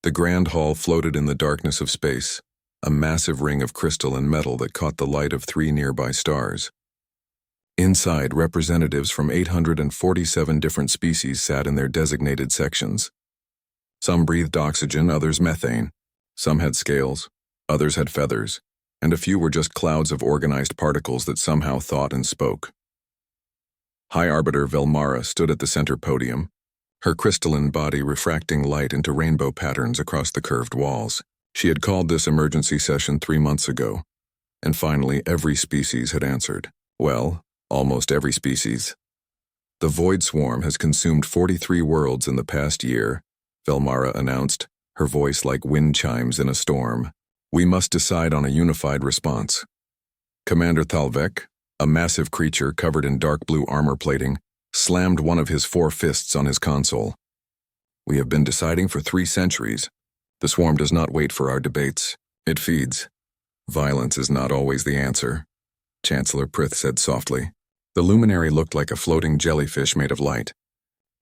The grand hall floated in the darkness of space, a massive ring of crystal and metal that caught the light of 3 nearby stars. Inside, representatives from 847 different species sat in their designated sections. Some breathed oxygen, others methane. Some had scales, others had feathers, and a few were just clouds of organized particles that somehow thought and spoke. High Arbiter Velmara stood at the center podium, her crystalline body refracting light into rainbow patterns across the curved walls. She had called this emergency session 3 months ago, and finally every species had answered. Well, almost every species. The Void Swarm has consumed 43 worlds in the past year, Velmara announced, her voice like wind chimes in a storm. We must decide on a unified response. Commander Thalvek, a massive creature covered in dark blue armor plating, slammed one of his 4 fists on his console. We have been deciding for 3 centuries. The swarm does not wait for our debates. It feeds. Violence is not always the answer, Chancellor Prith said softly. The luminary looked like a floating jellyfish made of light.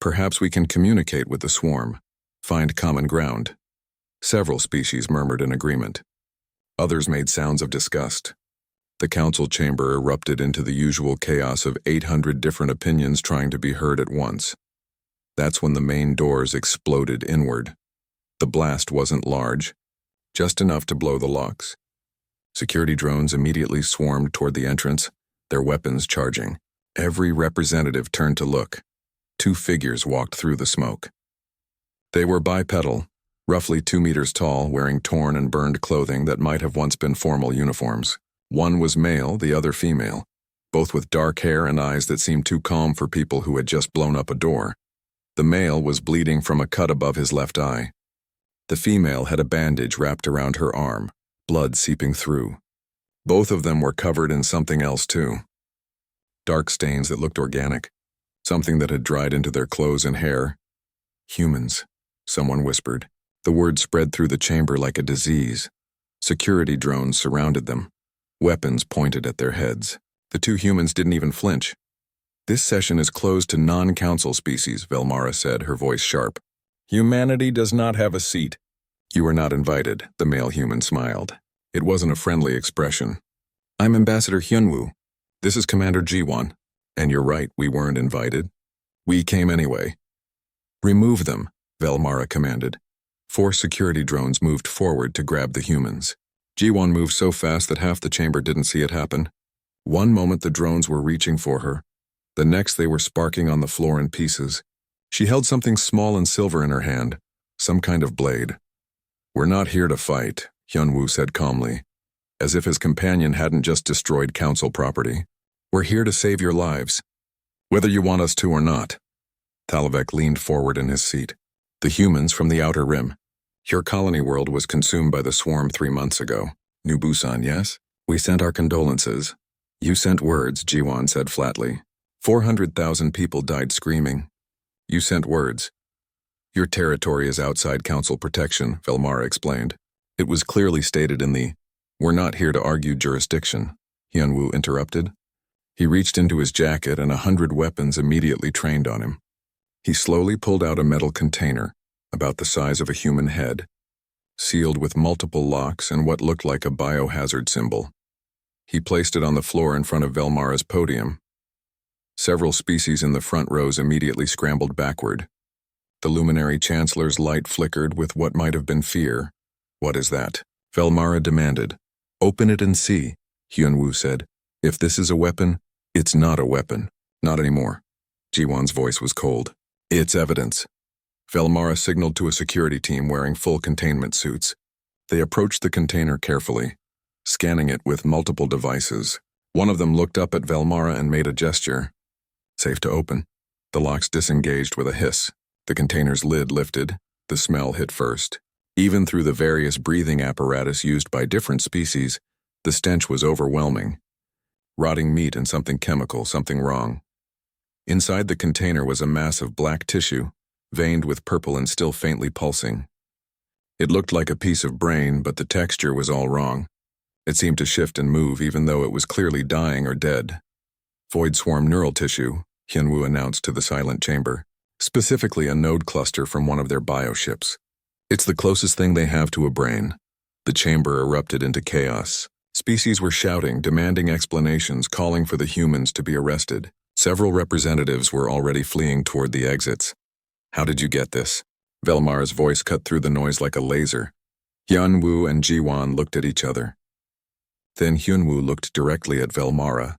Perhaps we can communicate with the swarm, find common ground. Several species murmured in agreement. Others made sounds of disgust. The council chamber erupted into the usual chaos of 800 different opinions trying to be heard at once. That's when the main doors exploded inward. The blast wasn't large, just enough to blow the locks. Security drones immediately swarmed toward the entrance, their weapons charging. Every representative turned to look. 2 figures walked through the smoke. They were bipedal, roughly 2 meters tall, wearing torn and burned clothing that might have once been formal uniforms. One was male, the other female, both with dark hair and eyes that seemed too calm for people who had just blown up a door. The male was bleeding from a cut above his left eye. The female had a bandage wrapped around her arm, blood seeping through. Both of them were covered in something else too. Dark stains that looked organic, something that had dried into their clothes and hair. Humans, someone whispered. The word spread through the chamber like a disease. Security drones surrounded them. Weapons pointed at their heads. The 2 humans didn't even flinch. This session is closed to non-council species, Velmara said, her voice sharp. Humanity does not have a seat. You are not invited, the male human smiled. It wasn't a friendly expression. I'm Ambassador Hyunwoo. This is Commander Jiwon. And you're right, we weren't invited. We came anyway. Remove them, Velmara commanded. 4 security drones moved forward to grab the humans. Jiwon moved so fast that half the chamber didn't see it happen. One moment the drones were reaching for her. The next they were sparking on the floor in pieces. She held something small and silver in her hand, some kind of blade. We're not here to fight, Hyunwoo said calmly, as if his companion hadn't just destroyed council property. We're here to save your lives, whether you want us to or not. Thalvek leaned forward in his seat. The humans from the Outer Rim. Your colony world was consumed by the swarm 3 months ago. New Busan, yes? We sent our condolences. You sent words, Jiwon said flatly. 400,000 people died screaming. You sent words. Your territory is outside council protection, Velmara explained. It was clearly stated in the "We're not here to argue jurisdiction," Hyunwoo interrupted. He reached into his jacket and 100 weapons immediately trained on him. He slowly pulled out a metal container, about the size of a human head, sealed with multiple locks and what looked like a biohazard symbol. He placed it on the floor in front of Velmara's podium. Several species in the front rows immediately scrambled backward. The luminary chancellor's light flickered with what might have been fear. What is that? Velmara demanded. Open it and see, Hyunwoo said. If this is a weapon, it's not a weapon. Not anymore. Jiwon's voice was cold. It's evidence. Velmara signaled to a security team wearing full containment suits. They approached the container carefully, scanning it with multiple devices. One of them looked up at Velmara and made a gesture. Safe to open. The locks disengaged with a hiss. The container's lid lifted. The smell hit first. Even through the various breathing apparatus used by different species, the stench was overwhelming. Rotting meat and something chemical, something wrong. Inside the container was a mass of black tissue, veined with purple and still faintly pulsing. It looked like a piece of brain, but the texture was all wrong. It seemed to shift and move even though it was clearly dying or dead. Void swarm neural tissue, Hyunwoo announced to the silent chamber, specifically a node cluster from one of their bioships. It's the closest thing they have to a brain. The chamber erupted into chaos. Species were shouting, demanding explanations, calling for the humans to be arrested. Several representatives were already fleeing toward the exits. How did you get this? Velmara's voice cut through the noise like a laser. Hyunwoo and Jiwon looked at each other. Then Hyunwoo looked directly at Velmara.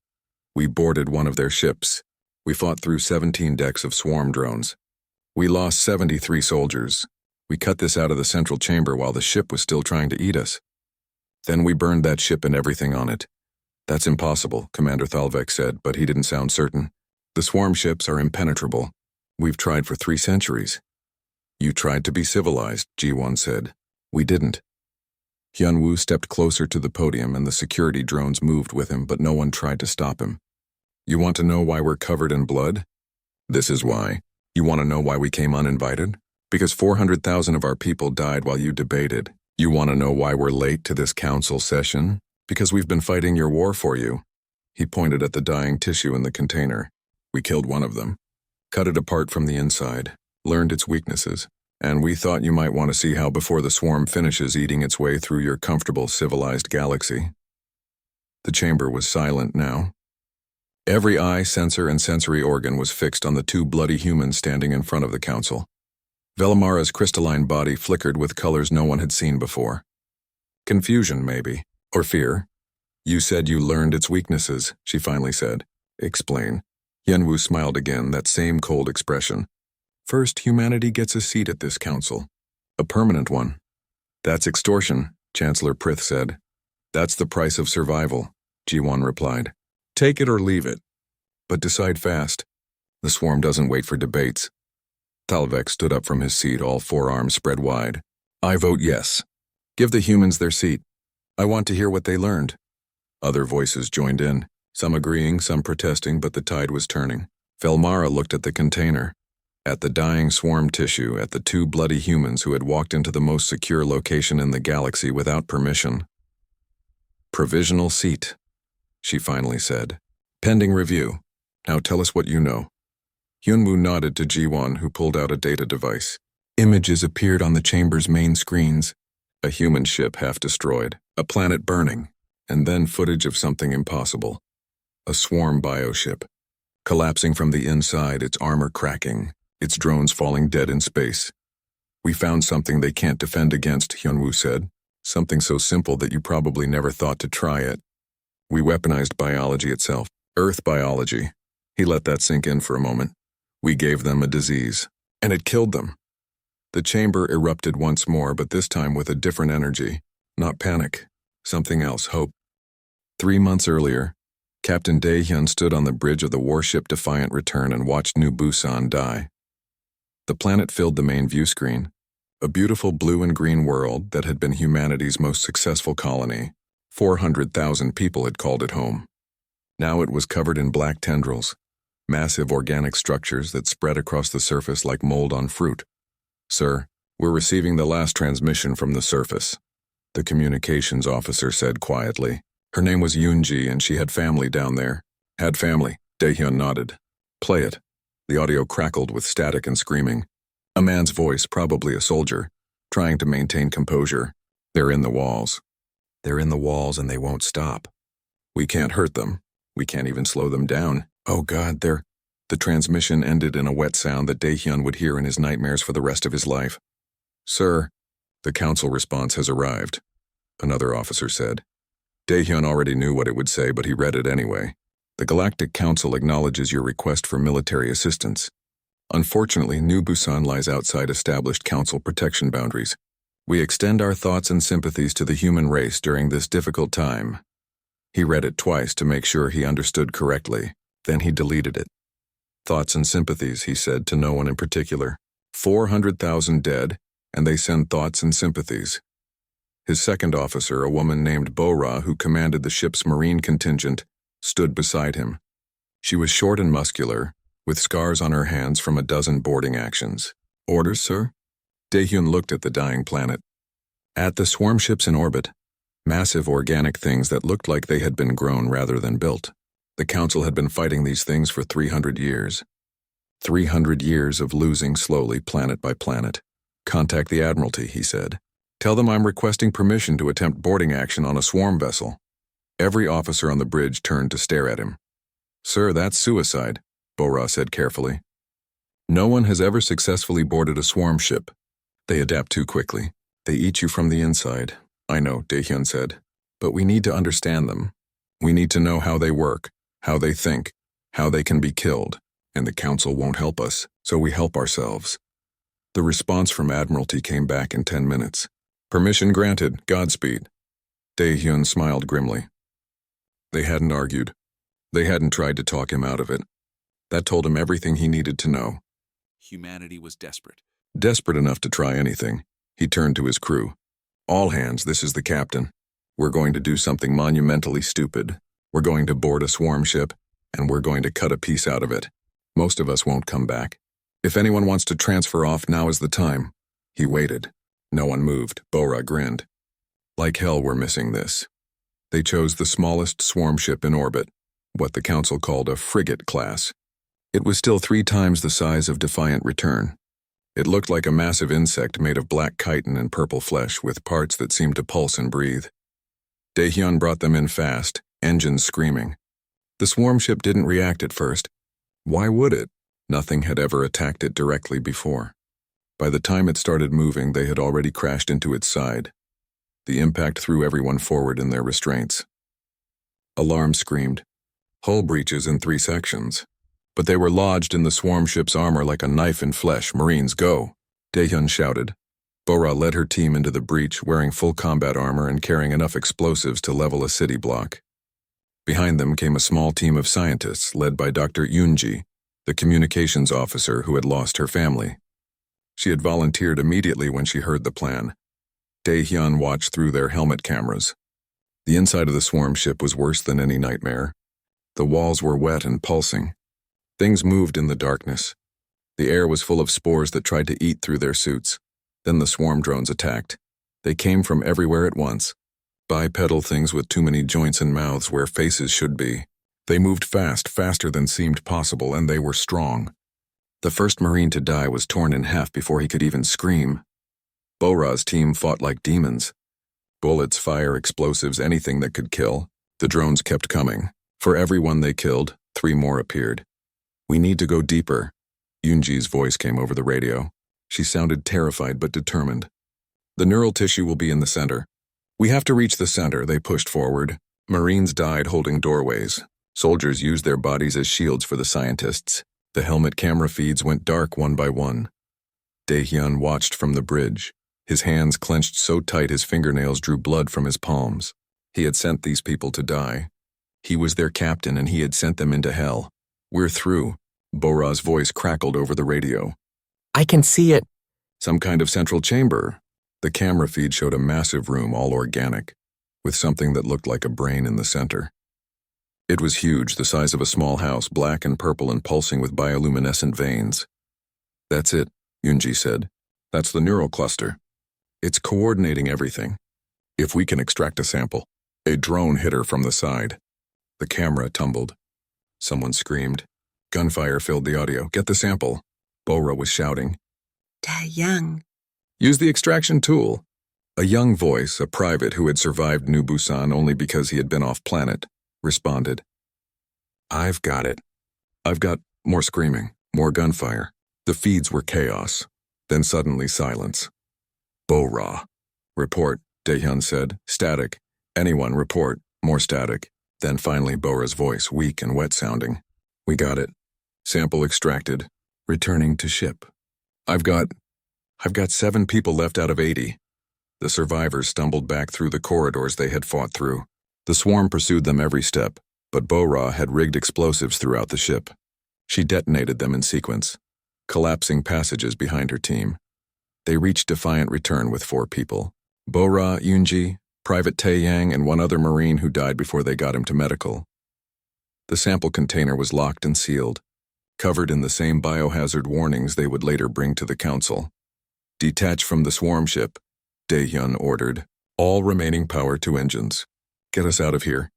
We boarded one of their ships. We fought through 17 decks of swarm drones. We lost 73 soldiers. We cut this out of the central chamber while the ship was still trying to eat us. Then we burned that ship and everything on it. That's impossible, Commander Thalvek said, but he didn't sound certain. The swarm ships are impenetrable. We've tried for 3 centuries. You tried to be civilized, Jiwon said. We didn't. Hyunwoo stepped closer to the podium and the security drones moved with him, but no one tried to stop him. You want to know why we're covered in blood? This is why. You want to know why we came uninvited? Because 400,000 of our people died while you debated. You want to know why we're late to this council session? Because we've been fighting your war for you. He pointed at the dying tissue in the container. We killed one of them. Cut it apart from the inside. Learned its weaknesses. And we thought you might want to see how before the swarm finishes eating its way through your comfortable civilized galaxy. The chamber was silent now. Every eye, sensor, and sensory organ was fixed on the 2 bloody humans standing in front of the council. Velmara's crystalline body flickered with colors no one had seen before. Confusion, maybe. Or fear. You said you learned its weaknesses, she finally said. Explain. Hyunwoo smiled again, that same cold expression. First, humanity gets a seat at this council. A permanent one. That's extortion, Chancellor Prith said. That's the price of survival, Jiwon replied. Take it or leave it. But decide fast. The swarm doesn't wait for debates. Thalvek stood up from his seat, all 4 arms spread wide. I vote yes. Give the humans their seat. I want to hear what they learned. Other voices joined in, some agreeing, some protesting, but the tide was turning. Velmara looked at the container, at the dying swarm tissue, at the 2 bloody humans who had walked into the most secure location in the galaxy without permission. Provisional seat, she finally said. Pending review. Now tell us what you know. Hyunwoo nodded to Jiwon, who pulled out a data device. Images appeared on the chamber's main screens. A human ship half destroyed, a planet burning, and then footage of something impossible. A swarm bioship, collapsing from the inside, its armor cracking, its drones falling dead in space. We found something they can't defend against, Hyunwoo said. Something so simple that you probably never thought to try it. We weaponized biology itself. Earth biology. He let that sink in for a moment. We gave them a disease, and it killed them. The chamber erupted once more, but this time with a different energy. Not panic. Something else, hope. 3 months earlier, Captain Daehyun stood on the bridge of the warship Defiant Return and watched New Busan die. The planet filled the main view screen. A beautiful blue and green world that had been humanity's most successful colony. 400,000 people had called it home. Now it was covered in black tendrils, massive organic structures that spread across the surface like mold on fruit. Sir, we're receiving the last transmission from the surface, the communications officer said quietly. Her name was Yoonji and she had family down there. Had family, Daehyun nodded. Play it. The audio crackled with static and screaming. A man's voice, probably a soldier, trying to maintain composure. They're in the walls. They're in the walls and they won't stop. We can't hurt them. We can't even slow them down. Oh God, they're... The transmission ended in a wet sound that Daehyun would hear in his nightmares for the rest of his life. Sir, the council response has arrived, another officer said. Daehyun already knew what it would say, but he read it anyway. The Galactic Council acknowledges your request for military assistance. Unfortunately, New Busan lies outside established council protection boundaries. We extend our thoughts and sympathies to the human race during this difficult time. He read it twice to make sure he understood correctly. Then he deleted it. Thoughts and sympathies, he said, to no one in particular. 400,000 dead, and they send thoughts and sympathies. His second officer, a woman named Bora, who commanded the ship's marine contingent, stood beside him. She was short and muscular, with scars on her hands from a dozen boarding actions. Orders, sir? Daehyun looked at the dying planet. At the swarm ships in orbit, massive organic things that looked like they had been grown rather than built. The council had been fighting these things for 300 years. 300 years of losing slowly planet by planet. Contact the Admiralty, he said. Tell them I'm requesting permission to attempt boarding action on a swarm vessel. Every officer on the bridge turned to stare at him. Sir, that's suicide, Bora said carefully. No one has ever successfully boarded a swarm ship. They adapt too quickly. They eat you from the inside. I know, Daehyun said. But we need to understand them. We need to know how they work, how they think, how they can be killed. And the Council won't help us, so we help ourselves. The response from Admiralty came back in 10 minutes. Permission granted, Godspeed. Daehyun smiled grimly. They hadn't argued. They hadn't tried to talk him out of it. That told him everything he needed to know. Humanity was desperate. Desperate enough to try anything. He turned to his crew. All hands, this is the captain. We're going to do something monumentally stupid. We're going to board a swarm ship, and we're going to cut a piece out of it. Most of us won't come back. If anyone wants to transfer off, now is the time. He waited. No one moved. Bora grinned. Like hell, we're missing this. They chose the smallest swarm ship in orbit, what the Council called a frigate class. It was still 3 times the size of Defiant Return. It looked like a massive insect made of black chitin and purple flesh with parts that seemed to pulse and breathe. Daehyun brought them in fast, engines screaming. The swarm ship didn't react at first. Why would it? Nothing had ever attacked it directly before. By the time it started moving, they had already crashed into its side. The impact threw everyone forward in their restraints. Alarm screamed. Hull breaches in 3 sections. But they were lodged in the swarm ship's armor like a knife in flesh. Marines, go! Daehyun shouted. Bora led her team into the breach, wearing full combat armor and carrying enough explosives to level a city block. Behind them came a small team of scientists led by Dr. Yoonji, the communications officer who had lost her family. She had volunteered immediately when she heard the plan. Daehyun watched through their helmet cameras. The inside of the swarm ship was worse than any nightmare. The walls were wet and pulsing. Things moved in the darkness. The air was full of spores that tried to eat through their suits. Then the swarm drones attacked. They came from everywhere at once. Bipedal things with too many joints and mouths where faces should be. They moved fast, faster than seemed possible, and they were strong. The first Marine to die was torn in half before he could even scream. Bora's team fought like demons. Bullets, fire, explosives, anything that could kill. The drones kept coming. For every one they killed, 3 more appeared. We need to go deeper. Yoonji's voice came over the radio. She sounded terrified but determined. The neural tissue will be in the center. We have to reach the center, they pushed forward. Marines died holding doorways. Soldiers used their bodies as shields for the scientists. The helmet camera feeds went dark one by one. Daehyun watched from the bridge. His hands clenched so tight his fingernails drew blood from his palms. He had sent these people to die. He was their captain and he had sent them into hell. We're through. Bora's voice crackled over the radio. I can see it. Some kind of central chamber. The camera feed showed a massive room, all organic, with something that looked like a brain in the center. It was huge, the size of a small house, black and purple and pulsing with bioluminescent veins. That's it, Yoonji said. That's the neural cluster. It's coordinating everything. If we can extract a sample. A drone hit her from the side. The camera tumbled. Someone screamed. Gunfire filled the audio. Get the sample. Bora was shouting. Daehyun. Use the extraction tool. A young voice, a private who had survived New Busan only because he had been off-planet, responded. I've got it. I've got more screaming, more gunfire. The feeds were chaos. Then suddenly silence. Bora. Report, Daehyun said. Static. Anyone report. More static. Then finally Bora's voice, weak and wet-sounding. We got it. Sample extracted. Returning to ship. I've got 7 people left out of 80. The survivors stumbled back through the corridors they had fought through. The swarm pursued them every step, but Bora had rigged explosives throughout the ship. She detonated them in sequence, collapsing passages behind her team. They reached Defiant Return with 4 people. Bora, Yoonji, Private Tae-yang, and 1 other Marine who died before they got him to medical. The sample container was locked and sealed, covered in the same biohazard warnings they would later bring to the Council. Detach from the swarm ship, Daehyun ordered. All remaining power to engines. Get us out of here.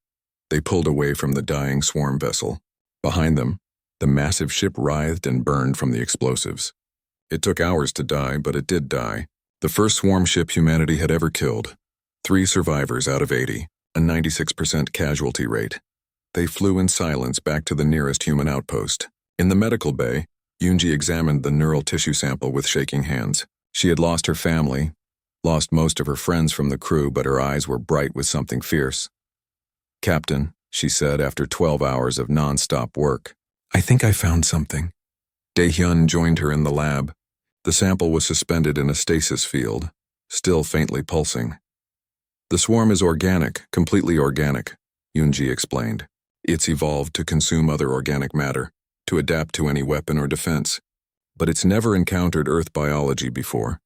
They pulled away from the dying swarm vessel. Behind them, the massive ship writhed and burned from the explosives. It took hours to die, but it did die. The first swarm ship humanity had ever killed. 3 survivors out of 80, a 96% casualty rate. They flew in silence back to the nearest human outpost. In the medical bay, Yunji examined the neural tissue sample with shaking hands. She had lost her family, lost most of her friends from the crew, but her eyes were bright with something fierce. "Captain," she said after 12 hours of non-stop work, "I think I found something." Dae-hyun joined her in the lab. The sample was suspended in a stasis field, still faintly pulsing. "The swarm is organic, completely organic," Yunji explained. "It's evolved to consume other organic matter, to adapt to any weapon or defense. But it's never encountered Earth biology before.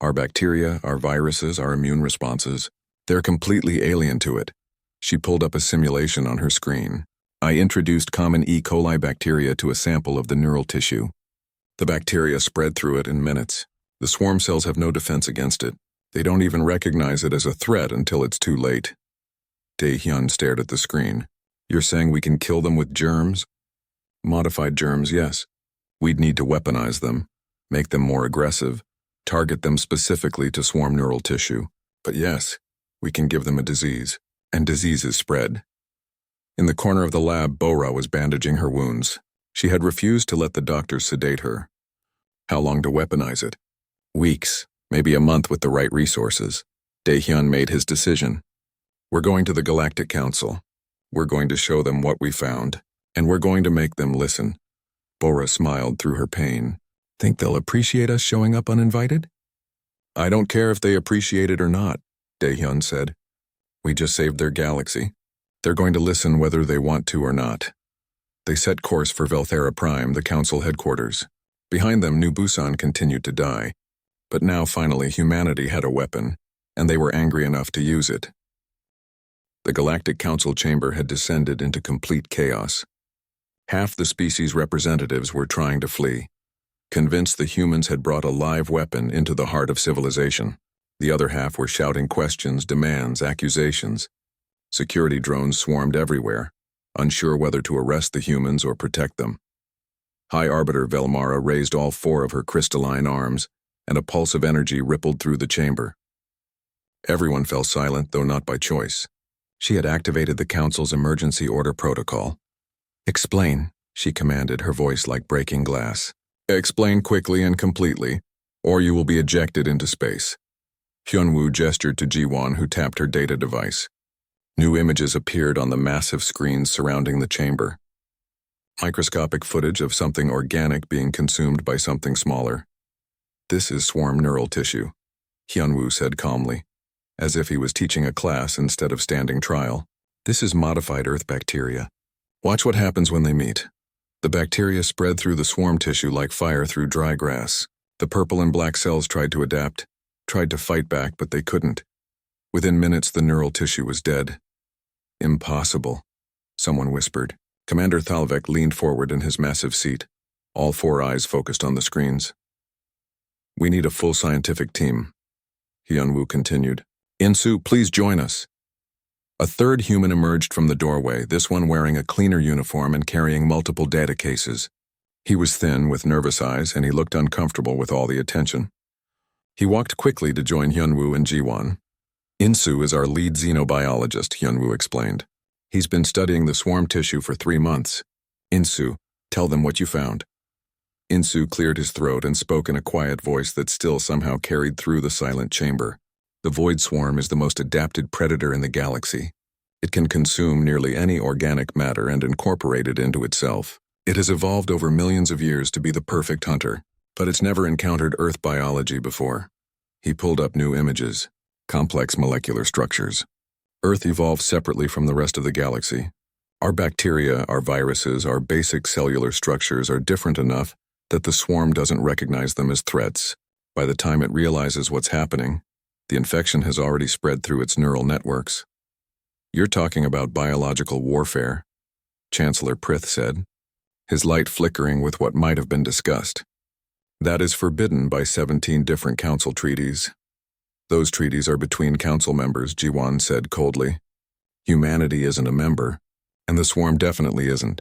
Our bacteria, our viruses, our immune responses, they're completely alien to it." She pulled up a simulation on her screen. "I introduced common E. coli bacteria to a sample of the neural tissue. The bacteria spread through it in minutes. The swarm cells have no defense against it. They don't even recognize it as a threat until it's too late." Dae-hyun stared at the screen. "You're saying we can kill them with germs?" "Modified germs, yes. We'd need to weaponize them, make them more aggressive, target them specifically to swarm neural tissue. But yes, we can give them a disease, and diseases spread." In the corner of the lab, Bora was bandaging her wounds. She had refused to let the doctors sedate her. "How long to weaponize it?" "Weeks, maybe a month with the right resources." Dae-hyun made his decision. "We're going to the Galactic Council. We're going to show them what we found, and we're going to make them listen." Bora smiled through her pain. "Think they'll appreciate us showing up uninvited?" "I don't care if they appreciate it or not," Dae-hyun said. "We just saved their galaxy. They're going to listen whether they want to or not." They set course for Velthera Prime, the council headquarters. Behind them, New Busan continued to die. But now, finally, humanity had a weapon, and they were angry enough to use it. The Galactic Council chamber had descended into complete chaos. Half the species' representatives were trying to flee, convinced the humans had brought a live weapon into the heart of civilization. The other half were shouting questions, demands, accusations. Security drones swarmed everywhere, unsure whether to arrest the humans or protect them. High Arbiter Velmara raised all 4 of her crystalline arms, and a pulse of energy rippled through the chamber. Everyone fell silent, though not by choice. She had activated the Council's emergency order protocol. "Explain," she commanded, her voice like breaking glass. "Explain quickly and completely, or you will be ejected into space." Hyunwoo gestured to Ji-won, who tapped her data device. New images appeared on the massive screens surrounding the chamber. Microscopic footage of something organic being consumed by something smaller. "This is swarm neural tissue," Hyunwoo said calmly, as if he was teaching a class instead of standing trial. "This is modified Earth bacteria. Watch what happens when they meet." The bacteria spread through the swarm tissue like fire through dry grass. The purple and black cells tried to adapt, tried to fight back, but they couldn't. Within minutes, the neural tissue was dead. "Impossible," someone whispered. Commander Thalvek leaned forward in his massive seat, all 4 eyes focused on the screens. "We need a full scientific team," Hyunwoo continued. "Insu, please join us." A third human emerged from the doorway, this one wearing a cleaner uniform and carrying multiple data cases. He was thin, with nervous eyes, and he looked uncomfortable with all the attention. He walked quickly to join Hyunwoo and Ji-won. "Insu is our lead xenobiologist," Hyunwoo explained. "He's been studying the swarm tissue for 3 months. Insu, tell them what you found." Insu cleared his throat and spoke in a quiet voice that still somehow carried through the silent chamber. "The void swarm is the most adapted predator in the galaxy. It can consume nearly any organic matter and incorporate it into itself. It has evolved over millions of years to be the perfect hunter, but it's never encountered Earth biology before." He pulled up new images. Complex molecular structures. Earth evolved separately from the rest of the galaxy. Our bacteria, our viruses, our basic cellular structures are different enough that the swarm doesn't recognize them as threats. By the time it realizes what's happening, the infection has already spread through its neural networks. "You're talking about biological warfare," Chancellor Prith said, his light flickering with what might have been discussed. "That is forbidden by 17 different council treaties." "Those treaties are between council members," Ji-won said coldly. "Humanity isn't a member, and the swarm definitely isn't.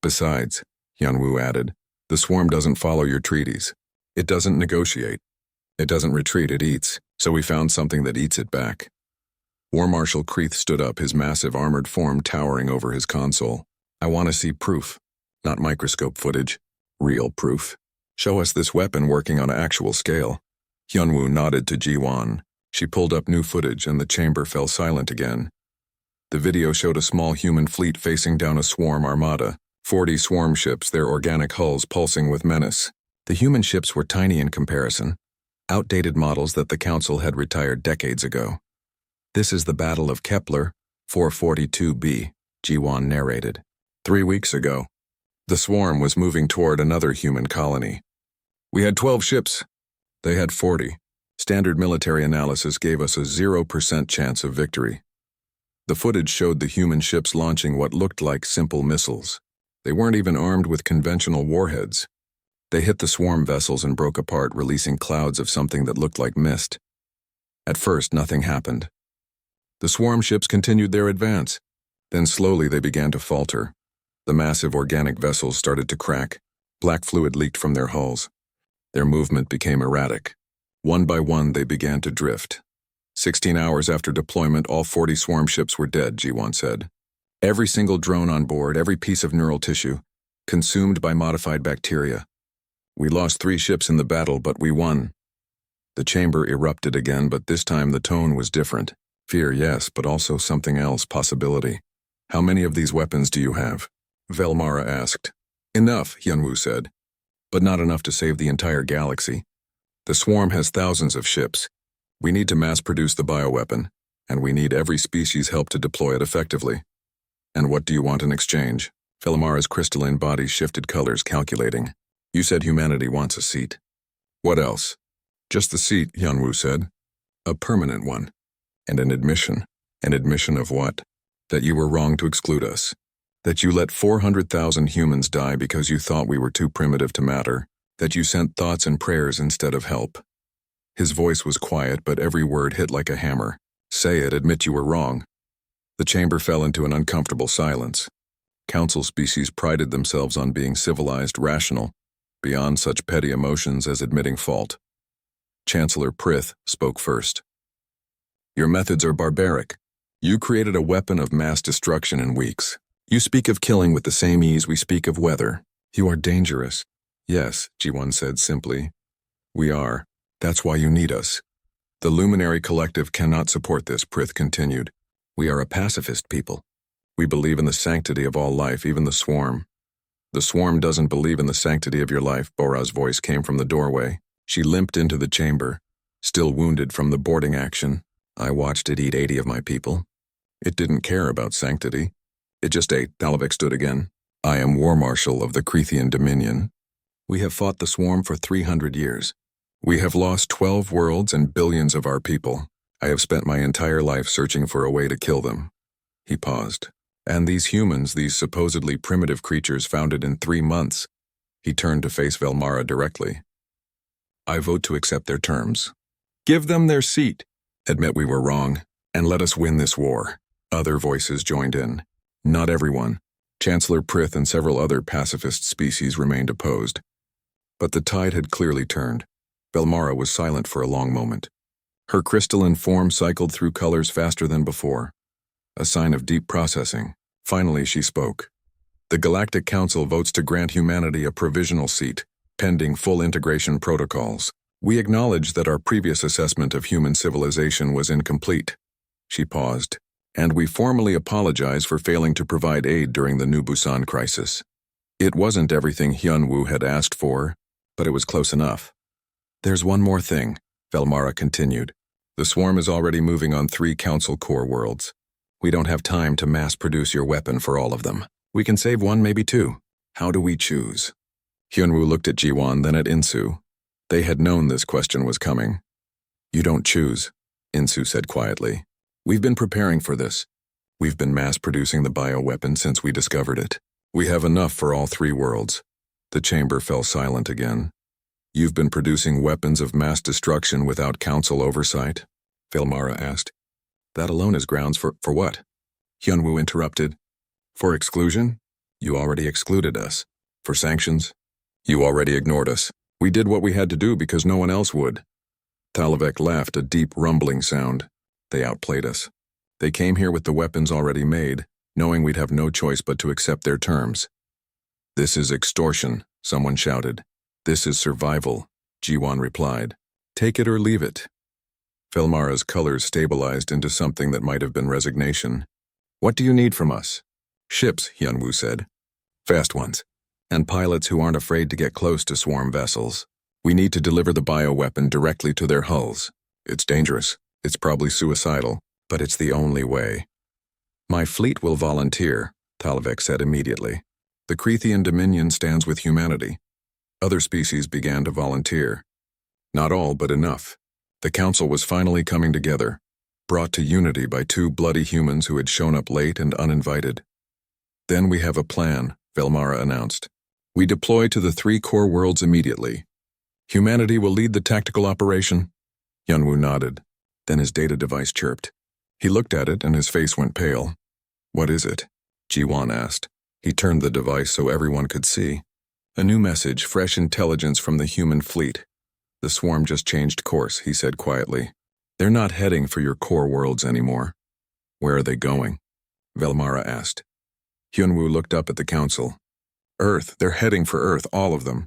Besides," Hyunwoo added, "the swarm doesn't follow your treaties. It doesn't negotiate. It doesn't retreat, it eats. So we found something that eats it back. War Marshal Kreeth stood up, his massive armored form towering over his console. I want to see proof, not microscope footage. Real proof. Show us this weapon working on an actual scale. Hyunwoo nodded to Ji-won. She pulled up new footage and the chamber fell silent again. The video showed a small human fleet facing down a swarm armada. 40 swarm ships, their organic hulls pulsing with menace. The human ships were tiny in comparison. Outdated models that the Council had retired decades ago. This is the Battle of Kepler, 442b, Ji-won narrated. 3 weeks ago. The swarm was moving toward another human colony. We had 12 ships. They had 40. Standard military analysis gave us a 0% chance of victory. The footage showed the human ships launching what looked like simple missiles. They weren't even armed with conventional warheads. They hit the swarm vessels and broke apart, releasing clouds of something that looked like mist. At first, nothing happened. The swarm ships continued their advance. Then slowly they began to falter. The massive organic vessels started to crack. Black fluid leaked from their hulls. Their movement became erratic. One by one, they began to drift. 16 hours after deployment, all 40 swarm ships were dead, Ji-won said. Every single drone on board, every piece of neural tissue, consumed by modified bacteria. We lost 3 ships in the battle, but we won. The chamber erupted again, but this time the tone was different. Fear, yes, but also something else, possibility. How many of these weapons do you have? Velmara asked. Enough, Hyunwoo said. But not enough to save the entire galaxy. The swarm has thousands of ships. We need to mass-produce the bioweapon, and we need every species' help to deploy it effectively. And what do you want in exchange? Velmara's crystalline body shifted colors, calculating. You said humanity wants a seat. What else? Just the seat, Hyunwoo said. A permanent one. And an admission. An admission of what? That you were wrong to exclude us. That you let 400,000 humans die because you thought we were too primitive to matter. That you sent thoughts and prayers instead of help. His voice was quiet, but every word hit like a hammer. Say it, admit you were wrong. The chamber fell into an uncomfortable silence. Council species prided themselves on being civilized, rational, beyond such petty emotions as admitting fault. Chancellor Prith spoke first. Your methods are barbaric. You created a weapon of mass destruction in weeks. You speak of killing with the same ease we speak of weather. You are dangerous. Yes, Ji-won said simply. We are. That's why you need us. The Luminary Collective cannot support this, Prith continued. We are a pacifist people. We believe in the sanctity of all life, even the swarm. The swarm doesn't believe in the sanctity of your life, Bora's voice came from the doorway. She limped into the chamber, still wounded from the boarding action. I watched it eat 80 of my people. It didn't care about sanctity. It just ate. Dalavik stood again. I am War Marshal of the Creethian Dominion. We have fought the swarm for 300 years. We have lost 12 worlds and billions of our people. I have spent my entire life searching for a way to kill them. He paused. And these humans, these supposedly primitive creatures founded in 3 months. He turned to face Velmara directly. I vote to accept their terms. Give them their seat. Admit we were wrong, and let us win this war. Other voices joined in. Not everyone. Chancellor Prith and several other pacifist species remained opposed. But the tide had clearly turned. Velmara was silent for a long moment. Her crystalline form cycled through colors faster than before. A sign of deep processing. Finally, she spoke. The Galactic Council votes to grant humanity a provisional seat, pending full integration protocols. We acknowledge that our previous assessment of human civilization was incomplete. She paused. And we formally apologize for failing to provide aid during the New Busan crisis. It wasn't everything Hyunwoo had asked for, but it was close enough. There's one more thing, Velmara continued. The swarm is already moving on 3 Council core worlds. We don't have time to mass-produce your weapon for all of them. We can save 1, maybe 2. How do we choose? Hyunwoo looked at Ji-won, then at Insu. They had known this question was coming. You don't choose, Insu said quietly. We've been preparing for this. We've been mass-producing the bioweapon since we discovered it. We have enough for all 3 worlds. The chamber fell silent again. You've been producing weapons of mass destruction without council oversight? Velmara asked. That alone is grounds for what? Hyunwoo interrupted. For exclusion? You already excluded us. For sanctions? You already ignored us. We did what we had to do because no one else would. Talavek laughed, a deep rumbling sound. They outplayed us. They came here with the weapons already made, knowing we'd have no choice but to accept their terms. This is extortion, someone shouted. This is survival, Jiwan replied. Take it or leave it. Velmara's colors stabilized into something that might have been resignation. What do you need from us? Ships, Hyunwoo said. Fast ones. And pilots who aren't afraid to get close to swarm vessels. We need to deliver the bioweapon directly to their hulls. It's dangerous. It's probably suicidal, but it's the only way. My fleet will volunteer, Talavek said immediately. The Crethean Dominion stands with humanity. Other species began to volunteer. Not all, but enough. The council was finally coming together, brought to unity by two bloody humans who had shown up late and uninvited. Then we have a plan, Velmara announced. We deploy to the 3 core worlds immediately. Humanity will lead the tactical operation. Hyunwoo nodded. Then his data device chirped. He looked at it and his face went pale. What is it? Jiwan asked. He turned the device so everyone could see. A new message, fresh intelligence from the human fleet. The swarm just changed course, he said quietly. They're not heading for your core worlds anymore. Where are they going? Velmara asked. Hyunwoo looked up at the council. Earth, they're heading for Earth, all of them.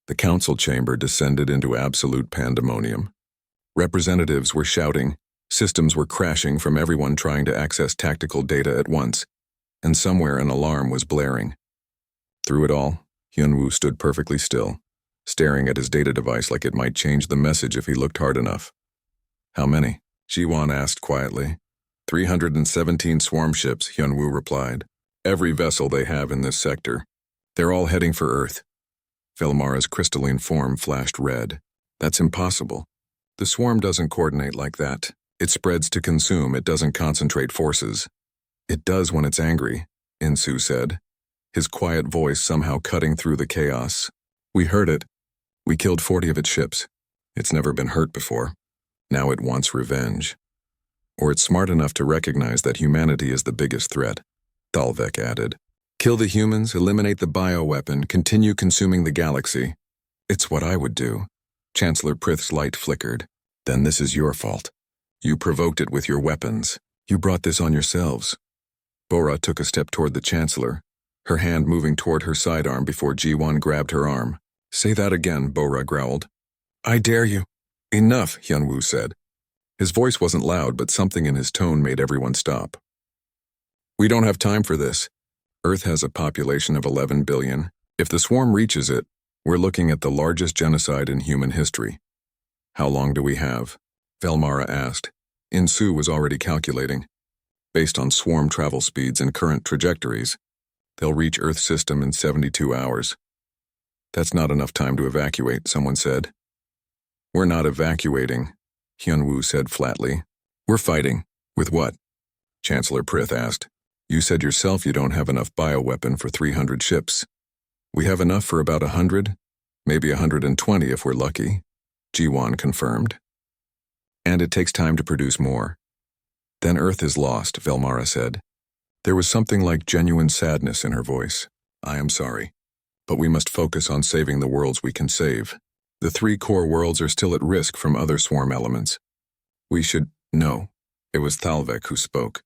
The council chamber descended into absolute pandemonium. Representatives were shouting, systems were crashing from everyone trying to access tactical data at once, and somewhere an alarm was blaring. Through it all, Hyunwoo stood perfectly still, staring at his data device like it might change the message if he looked hard enough. How many? Jiwan asked quietly. 317 swarm ships, Hyunwoo replied. Every vessel they have in this sector. They're all heading for Earth. Velmara's crystalline form flashed red. That's impossible. The swarm doesn't coordinate like that. It spreads to consume, it doesn't concentrate forces. It does when it's angry, Insu said, his quiet voice somehow cutting through the chaos. We heard it. We killed 40 of its ships. It's never been hurt before. Now it wants revenge. Or it's smart enough to recognize that humanity is the biggest threat, Thalvek added. Kill the humans, eliminate the bioweapon, continue consuming the galaxy. It's what I would do. Chancellor Prith's light flickered. Then this is your fault. You provoked it with your weapons. You brought this on yourselves. Bora took a step toward the Chancellor, her hand moving toward her sidearm before Ji-won grabbed her arm. Say that again, Bora growled. I dare you. Enough, Hyunwoo said. His voice wasn't loud, but something in his tone made everyone stop. We don't have time for this. Earth has a population of 11 billion. If the swarm reaches it, we're looking at the largest genocide in human history. How long do we have? Velmara asked. Insu was already calculating. Based on swarm travel speeds and current trajectories, they'll reach Earth's system in 72 hours. That's not enough time to evacuate, someone said. We're not evacuating, Hyunwoo said flatly. We're fighting. With what? Chancellor Prith asked. You said yourself you don't have enough bioweapon for 300 ships. We have enough for about 100, maybe 120 if we're lucky, Ji-won confirmed. And it takes time to produce more. Then Earth is lost, Velmara said. There was something like genuine sadness in her voice. I am sorry, but we must focus on saving the worlds we can save. The 3 core worlds are still at risk from other swarm elements. We should... No. It was Thalvek who spoke.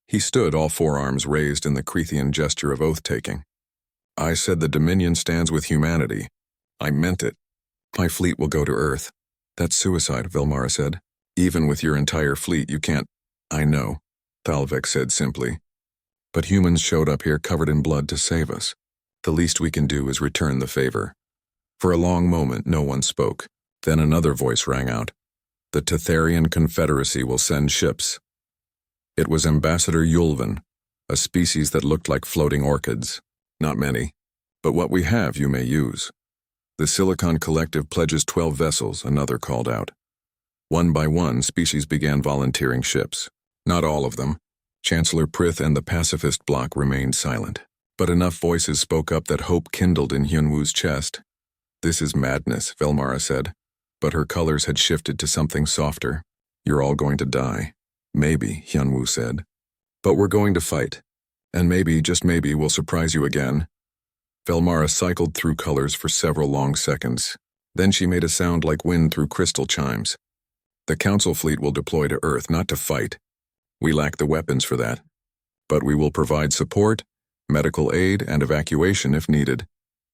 He stood, all 4 arms raised in the Crethean gesture of oath-taking. I said the Dominion stands with humanity. I meant it. My fleet will go to Earth. That's suicide, Velmara said. Even with your entire fleet, you can't... I know, Thalvek said simply. But humans showed up here covered in blood to save us. The least we can do is return the favor. For a long moment, no one spoke. Then another voice rang out. The Tetherian Confederacy will send ships. It was Ambassador Yulvan, a species that looked like floating orchids. Not many, but what we have you may use. The Silicon Collective pledges 12 vessels, another called out. One by one, species began volunteering ships. Not all of them. Chancellor Prith and the pacifist bloc remained silent. But enough voices spoke up that hope kindled in Hyunwoo's chest. This is madness, Velmara said, but her colors had shifted to something softer. You're all going to die. Maybe, Hyunwoo said. But we're going to fight. And maybe, just maybe, we'll surprise you again. Velmara cycled through colors for several long seconds. Then she made a sound like wind through crystal chimes. The Council fleet will deploy to Earth, not to fight. We lack the weapons for that. But we will provide support, medical aid, and evacuation if needed.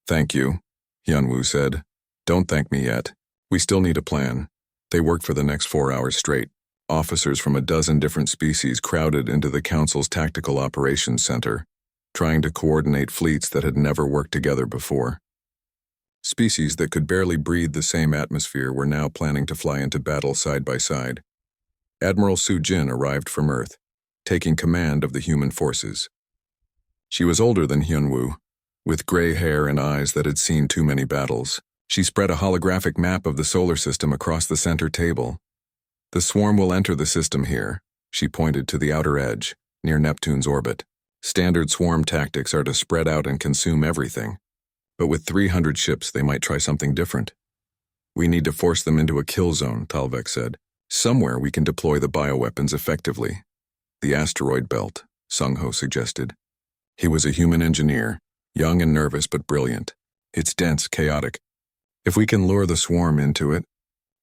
Thank you, Hyunwoo said. Don't thank me yet. We still need a plan. They worked for the next 4 hours straight. Officers from a dozen different species crowded into the Council's Tactical Operations Center, trying to coordinate fleets that had never worked together before. Species that could barely breathe the same atmosphere were now planning to fly into battle side by side. Admiral Soo-jin arrived from Earth, taking command of the human forces. She was older than Hyunwoo, with gray hair and eyes that had seen too many battles. She spread a holographic map of the solar system across the center table. The swarm will enter the system here, she pointed to the outer edge, near Neptune's orbit. Standard swarm tactics are to spread out and consume everything. But with 300 ships, they might try something different. We need to force them into a kill zone, Talvek said. Somewhere we can deploy the bioweapons effectively. The asteroid belt, Sung-ho suggested. He was a human engineer, young and nervous but brilliant. It's dense, chaotic. If we can lure the swarm into it,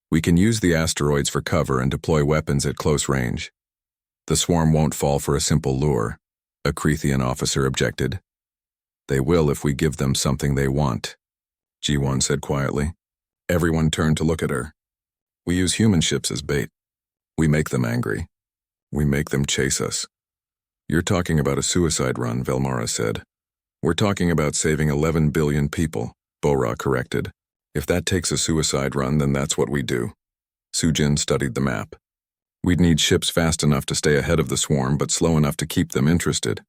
we can use the asteroids for cover and deploy weapons at close range. The swarm won't fall for a simple lure, a Crethean officer objected. They will if we give them something they want, Ji-won said quietly. Everyone turned to look at her. We use human ships as bait. We make them angry. We make them chase us. You're talking about a suicide run, Velmara said. We're talking about saving 11 billion people, Bora corrected. If that takes a suicide run, then that's what we do. Soo-jin studied the map. We'd need ships fast enough to stay ahead of the swarm, but slow enough to keep them interested.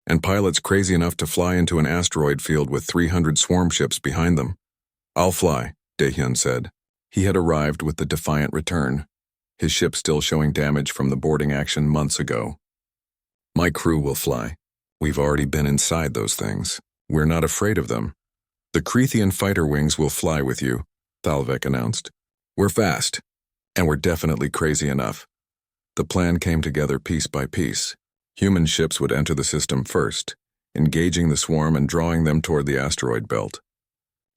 And pilots crazy enough to fly into an asteroid field with 300 swarm ships behind them. I'll fly, Daehyun said. He had arrived with the Defiant return, his ship still showing damage from the boarding action months ago. My crew will fly. We've already been inside those things. We're not afraid of them. The Crethean fighter wings will fly with you, Thalvek announced. We're fast, and we're definitely crazy enough. The plan came together piece by piece. Human ships would enter the system first, engaging the swarm and drawing them toward the asteroid belt.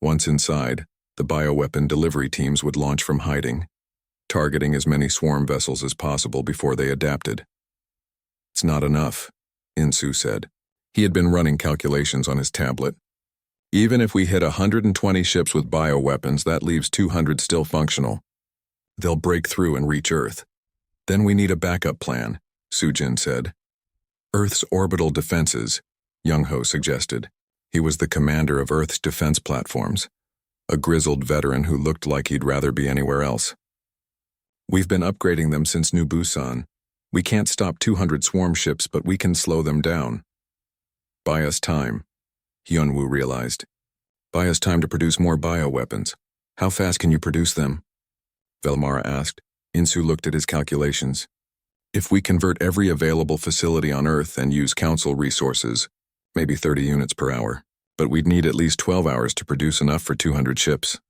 Once inside, the bioweapon delivery teams would launch from hiding, targeting as many swarm vessels as possible before they adapted. It's not enough, Insu said. He had been running calculations on his tablet. Even if we hit 120 ships with bioweapons, that leaves 200 still functional. They'll break through and reach Earth. Then we need a backup plan, Soo-jin said. Earth's orbital defenses, Young-ho suggested. He was the commander of Earth's defense platforms, a grizzled veteran who looked like he'd rather be anywhere else. We've been upgrading them since New Busan. We can't stop 200 swarm ships, but we can slow them down. Buy us time, Hyunwoo realized. Buy us time to produce more bioweapons. How fast can you produce them? Velmara asked. Insu looked at his calculations. If we convert every available facility on Earth and use Council resources, maybe 30 units per hour. But we'd need at least 12 hours to produce enough for 200 ships.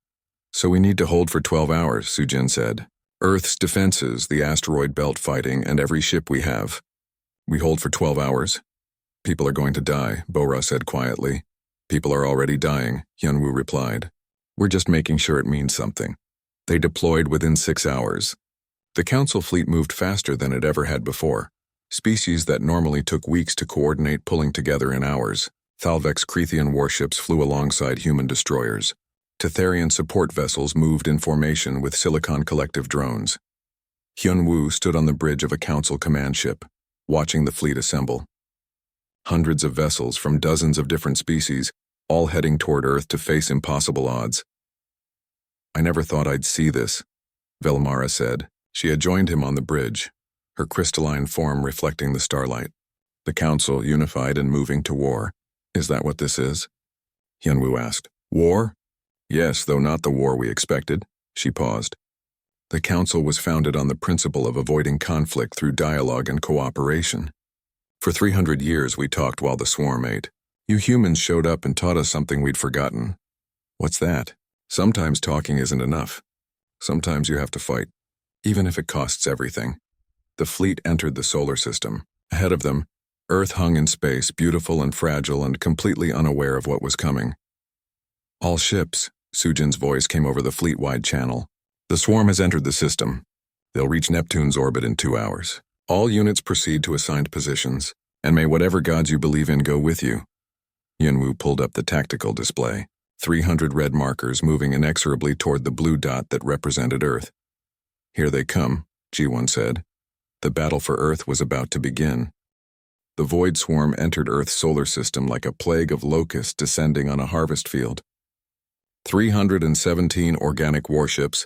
So we need to hold for 12 hours, Soo-jin said. Earth's defenses, the asteroid belt fighting, and every ship we have. We hold for 12 hours. People are going to die, Bora said quietly. People are already dying, Hyunwoo replied. We're just making sure it means something. They deployed within 6 hours. The Council fleet moved faster than it ever had before. Species that normally took weeks to coordinate pulling together in hours. Thalvek's Crethean warships flew alongside human destroyers. Tetherian support vessels moved in formation with Silicon Collective drones. Hyunwoo stood on the bridge of a Council command ship, watching the fleet assemble. Hundreds of vessels from dozens of different species, all heading toward Earth to face impossible odds. I never thought I'd see this, Velmara said. She had joined him on the bridge, her crystalline form reflecting the starlight. The Council unified and moving to war. Is that what this is? Hyunwoo asked. War? Yes, though not the war we expected. She paused. The Council was founded on the principle of avoiding conflict through dialogue and cooperation. For 300 years we talked while the swarm ate. You humans showed up and taught us something we'd forgotten. What's that? Sometimes talking isn't enough. Sometimes you have to fight, even if it costs everything. The fleet entered the solar system. Ahead of them, Earth hung in space, beautiful and fragile and completely unaware of what was coming. All ships, Sujin's voice came over the fleet-wide channel. The swarm has entered the system. They'll reach Neptune's orbit in 2 hours. All units proceed to assigned positions, and may whatever gods you believe in go with you. Yunwu pulled up the tactical display, 300 red markers moving inexorably toward the blue dot that represented Earth. Here they come, Ji-won said. The battle for Earth was about to begin. The void swarm entered Earth's solar system like a plague of locusts descending on a harvest field. 317 organic warships,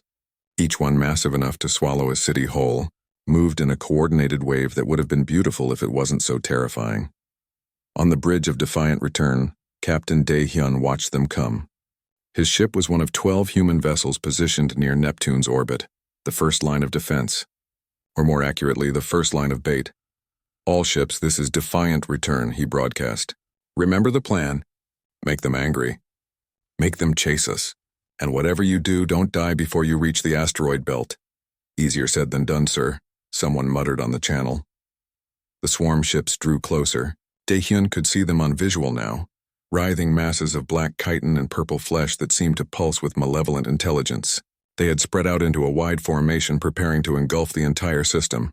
each one massive enough to swallow a city whole, moved in a coordinated wave that would have been beautiful if it wasn't so terrifying. On the bridge of Defiant Return, Captain Dae-hyun watched them come. His ship was one of 12 human vessels positioned near Neptune's orbit, the first line of defense, or more accurately, the first line of bait. All ships, this is Defiant Return, he broadcast. Remember the plan. Make them angry. Make them chase us. And whatever you do, don't die before you reach the asteroid belt. Easier said than done, sir, someone muttered on the channel. The swarm ships drew closer. Dae-hyun could see them on visual now, writhing masses of black chitin and purple flesh that seemed to pulse with malevolent intelligence. They had spread out into a wide formation preparing to engulf the entire system.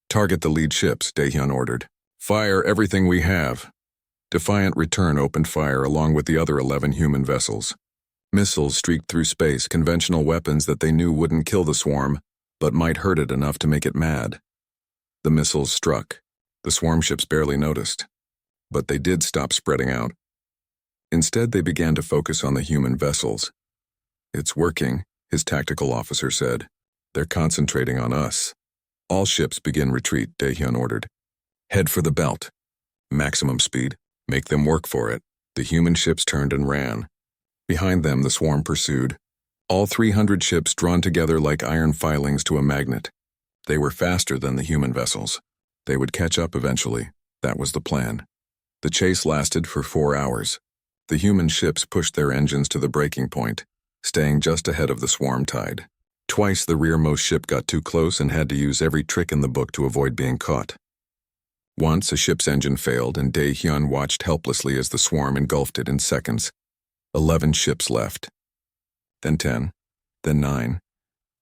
Target the lead ships, Dae-hyun ordered. Fire everything we have. Defiant Return opened fire along with the other 11 human vessels. Missiles streaked through space, conventional weapons that they knew wouldn't kill the swarm, but might hurt it enough to make it mad. The missiles struck. The swarm ships barely noticed. But they did stop spreading out. Instead, they began to focus on the human vessels. It's working, his tactical officer said. They're concentrating on us. All ships begin retreat, Dae-hyun ordered. Head for the belt. Maximum speed. Make them work for it. The human ships turned and ran. Behind them, the swarm pursued. All 300 ships drawn together like iron filings to a magnet. They were faster than the human vessels. They would catch up eventually. That was the plan. The chase lasted for 4 hours. The human ships pushed their engines to the breaking point, staying just ahead of the swarm tide. Twice the rearmost ship got too close and had to use every trick in the book to avoid being caught. Once a ship's engine failed and Dae-hyun watched helplessly as the swarm engulfed it in seconds. 11 ships left. Then 10. Then 9.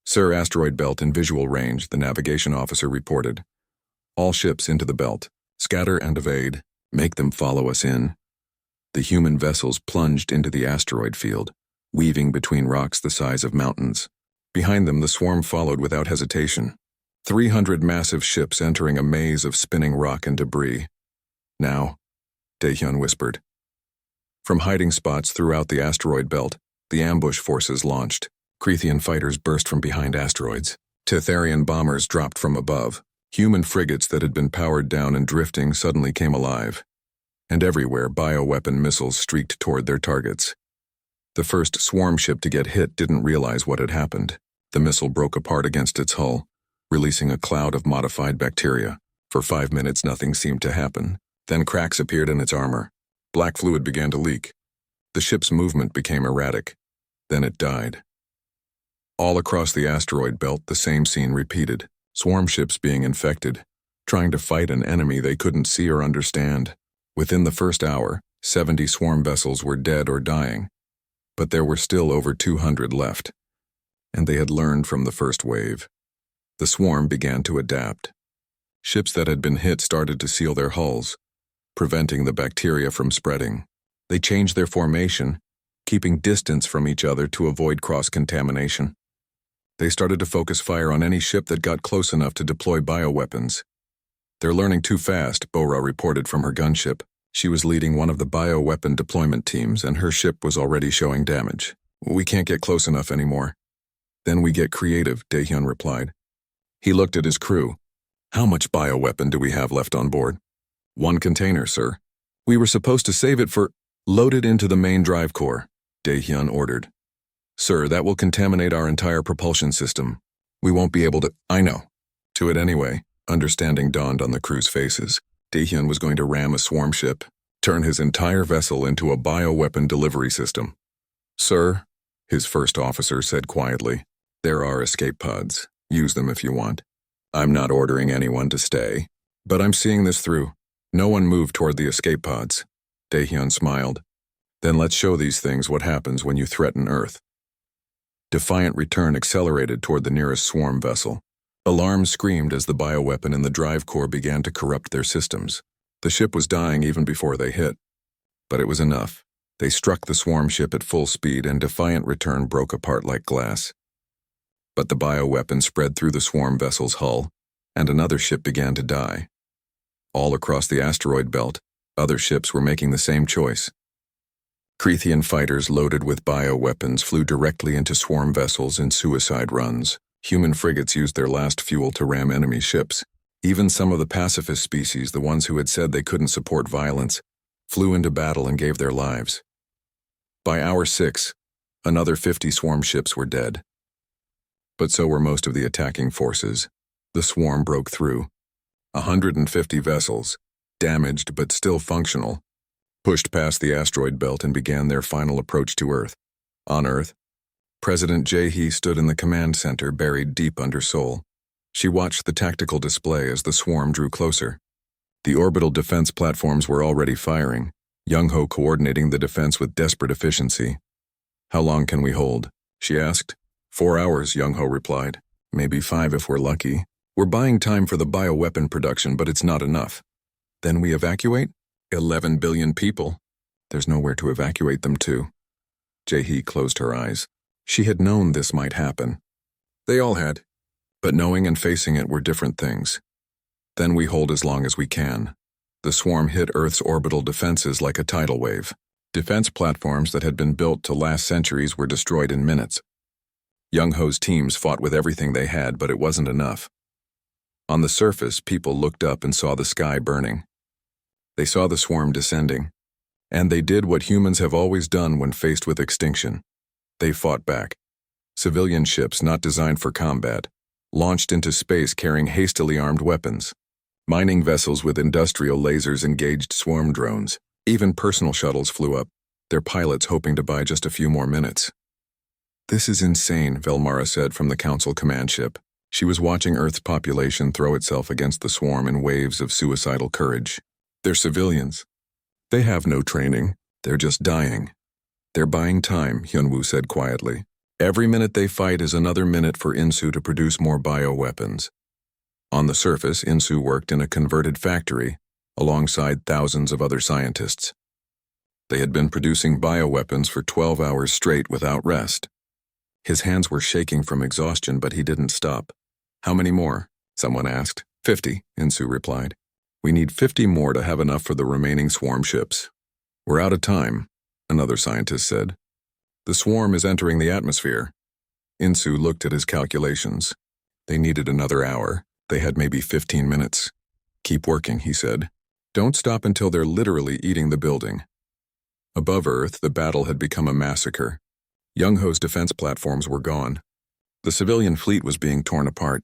Sir, asteroid belt in visual range, the navigation officer reported. All ships into the belt. Scatter and evade. Make them follow us in. The human vessels plunged into the asteroid field, weaving between rocks the size of mountains. Behind them, the swarm followed without hesitation. 300 massive ships entering a maze of spinning rock and debris. Now, Dae-hyun whispered. From hiding spots throughout the asteroid belt, the ambush forces launched. Crethean fighters burst from behind asteroids. Titharian bombers dropped from above. Human frigates that had been powered down and drifting suddenly came alive. And everywhere, bioweapon missiles streaked toward their targets. The first swarm ship to get hit didn't realize what had happened. The missile broke apart against its hull, releasing a cloud of modified bacteria. For 5 minutes, nothing seemed to happen. Then cracks appeared in its armor. Black fluid began to leak. The ship's movement became erratic. Then it died. All across the asteroid belt, the same scene repeated. Swarm ships being infected, trying to fight an enemy they couldn't see or understand. Within the first hour, 70 swarm vessels were dead or dying. But there were still over 200 left. And they had learned from the first wave. The swarm began to adapt. Ships that had been hit started to seal their hulls, preventing the bacteria from spreading. They changed their formation, keeping distance from each other to avoid cross-contamination. They started to focus fire on any ship that got close enough to deploy bioweapons. They're learning too fast, Bora reported from her gunship. She was leading one of the bioweapon deployment teams, and her ship was already showing damage. We can't get close enough anymore. Then we get creative, Dae-hyun replied. He looked at his crew. How much bioweapon do we have left on board? 1 container, sir. We were supposed to save it for... Load it into the main drive core, Dae-hyun ordered. Sir, that will contaminate our entire propulsion system. We won't be able to... I know. To it anyway. Understanding dawned on the crew's faces. Dae-hyun was going to ram a swarm ship, turn his entire vessel into a bioweapon delivery system. Sir, his first officer said quietly, there are escape pods. Use them if you want. I'm not ordering anyone to stay, but I'm seeing this through. No one moved toward the escape pods. Daehyun smiled. Then let's show these things what happens when you threaten Earth. Defiant Return accelerated toward the nearest swarm vessel. Alarms screamed as the bioweapon in the drive core began to corrupt their systems. The ship was dying even before they hit. But it was enough. They struck the swarm ship at full speed and Defiant Return broke apart like glass. But the bioweapon spread through the swarm vessel's hull, and another ship began to die. All across the asteroid belt, other ships were making the same choice. Crethean fighters loaded with bioweapons flew directly into swarm vessels in suicide runs. Human frigates used their last fuel to ram enemy ships. Even some of the pacifist species, the ones who had said they couldn't support violence, flew into battle and gave their lives. By hour 6, another 50 swarm ships were dead. But so were most of the attacking forces. The swarm broke through. 150 vessels, damaged but still functional, pushed past the asteroid belt and began their final approach to Earth. On Earth, President Jae-hee stood in the command center buried deep under Seoul. She watched the tactical display as the swarm drew closer. The orbital defense platforms were already firing, Young-ho coordinating the defense with desperate efficiency. "How long can we hold?" she asked. 4 hours, Young-ho replied. "Maybe 5 if we're lucky. We're buying time for the bioweapon production, but it's not enough." "Then we evacuate?" 11 billion people. There's nowhere to evacuate them to. Jae-hee closed her eyes. She had known this might happen. They all had. But knowing and facing it were different things. Then we hold as long as we can. The swarm hit Earth's orbital defenses like a tidal wave. Defense platforms that had been built to last centuries were destroyed in minutes. Young-ho's teams fought with everything they had, but it wasn't enough. On the surface, people looked up and saw the sky burning. They saw the swarm descending. And they did what humans have always done when faced with extinction. They fought back. Civilian ships not designed for combat, launched into space carrying hastily armed weapons. Mining vessels with industrial lasers engaged swarm drones. Even personal shuttles flew up, their pilots hoping to buy just a few more minutes. "This is insane," Velmara said from the Council command ship. She was watching Earth's population throw itself against the swarm in waves of suicidal courage. "They're civilians. They have no training. They're just dying." "They're buying time," Hyunwoo said quietly. "Every minute they fight is another minute for Insu to produce more bioweapons." On the surface, Insu worked in a converted factory, alongside thousands of other scientists. They had been producing bioweapons for 12 hours straight without rest. His hands were shaking from exhaustion, but he didn't stop. "How many more?" someone asked. 50, Insu replied. "We need 50 more to have enough for the remaining swarm ships." "We're out of time," another scientist said. "The swarm is entering the atmosphere." Insu looked at his calculations. They needed another hour. They had maybe 15 minutes. "Keep working," he said. "Don't stop until they're literally eating the building." Above Earth, the battle had become a massacre. Young-ho's defense platforms were gone. The civilian fleet was being torn apart.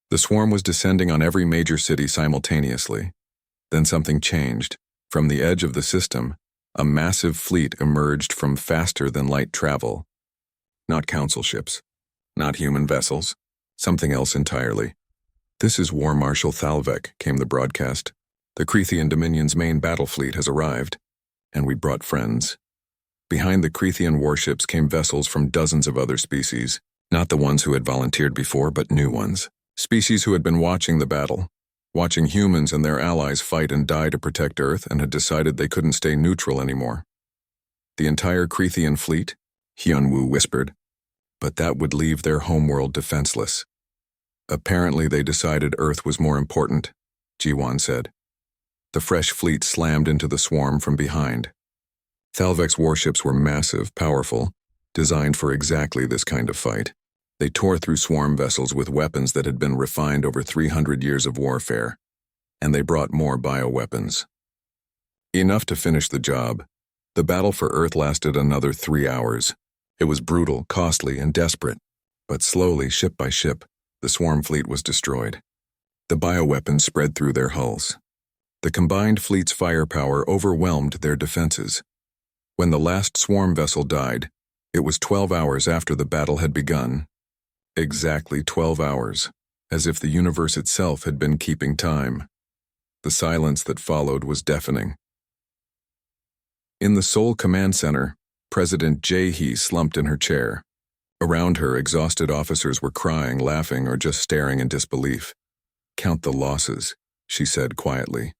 The swarm was descending on every major city simultaneously. Then something changed. From the edge of the system, a massive fleet emerged from faster-than-light travel. Not council ships. Not human vessels. Something else entirely. "This is War Marshal Thalvek," came the broadcast. "The Crethean Dominion's main battle fleet has arrived, and we brought friends." Behind the Crethean warships came vessels from dozens of other species, not the ones who had volunteered before, but new ones. Species who had been watching the battle, watching humans and their allies fight and die to protect Earth, and had decided they couldn't stay neutral anymore. "The entire Crethean fleet?" Hyunwoo whispered. "But that would leave their homeworld defenseless." "Apparently they decided Earth was more important," Ji-won said. The fresh fleet slammed into the swarm from behind. Thalvek's warships were massive, powerful, designed for exactly this kind of fight. They tore through swarm vessels with weapons that had been refined over 300 years of warfare, and they brought more bioweapons. Enough to finish the job. The battle for Earth lasted another 3 hours. It was brutal, costly, and desperate. But slowly, ship by ship, the swarm fleet was destroyed. The bioweapons spread through their hulls. The combined fleet's firepower overwhelmed their defenses. When the last swarm vessel died, it was 12 hours after the battle had begun. Exactly 12 hours, as if the universe itself had been keeping time. The silence that followed was deafening. In the Seoul Command Center, President Jae-hee slumped in her chair. Around her, exhausted officers were crying, laughing, or just staring in disbelief. "Count the losses," she said quietly.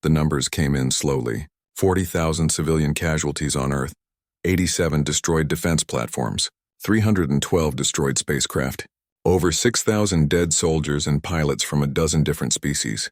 The numbers came in slowly. 40,000 civilian casualties on Earth, 87 destroyed defense platforms, 312 destroyed spacecraft, over 6,000 dead soldiers and pilots from a dozen different species.